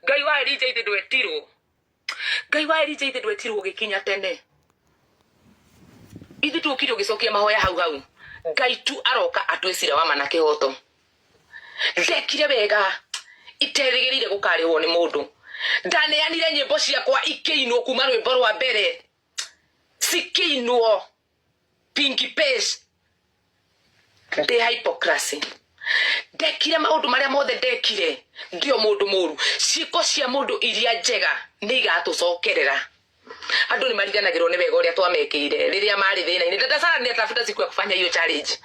Ngai wa Elijah ithe ndwetirwo. Ngai wa Elijah ithe ndwetirwo gikinya tene. Ithe tukire ugicokia mahoya hau. Ngai tu aroka atwicira wa mana kihoto. Ndekire wega iterigirire gukarihwo ni mundu. Ndaneanire nyimbo ciakwa ikiinwo kuma rwimbo rwa mbere. Sikiinwo Pinky Pace. The hypocrisy. Ndekire maundu maria mothe ndekire ndio mundu muru. Ciiko cia mundu iria njega ni igatucokerera. Andu ni mariganagirwo ni wega uria twamekire riria mari thina-ini. Dada Sarah ni atafuta siku ya kufanya hiyo challenge.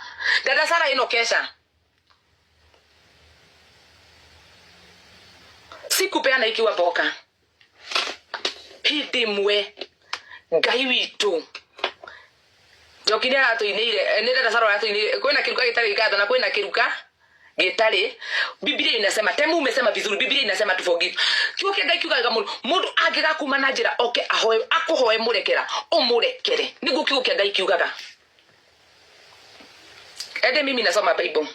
Dada Sarah ino kesha sikupeana ikiwa boka. Hindi mwe Ngai witu jokini aratuinire ni Dada Sarah aratuinire. Kwina kiruka gitari gatho na kwina kiruka gitari. Biblia inasema temu umesema vizuri. Biblia inasema to forgive. Kiuke Ngai kiugaga mundu angigakuma na njira oke ahoe akuhoe murekera umurekere. Niguo kiuke Ngai kiugaga. Ede mimi nasoma Bible.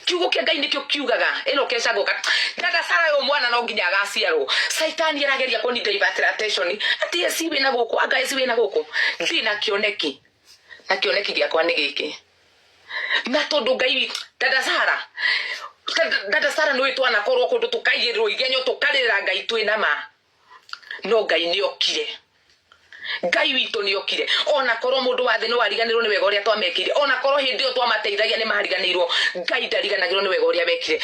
Kiugo kia Ngai nikio kiugaga eno kesha goka. Dada Sarah yo mwana no nginya agaciarwo. Saitani arageria kuni divert attention. Ati esiwe na goko aga esiwe na goko. Ndina kioneki. Na kioneki giakwa ni giki. Na tondu Ngai Dada Sarah no itwana korwo kundu tukaigirwo igenyo tukarira Ngai twina ma. No Ngai ni okire. Ngai witu ni okire. Ona korwo mundu wathe no ariganirwo ni wega uria twamekire. Ona korwo hindi yo twamateithagia ni mahariganirwo. Ngai ndariganagirwo ni wega uria bekire.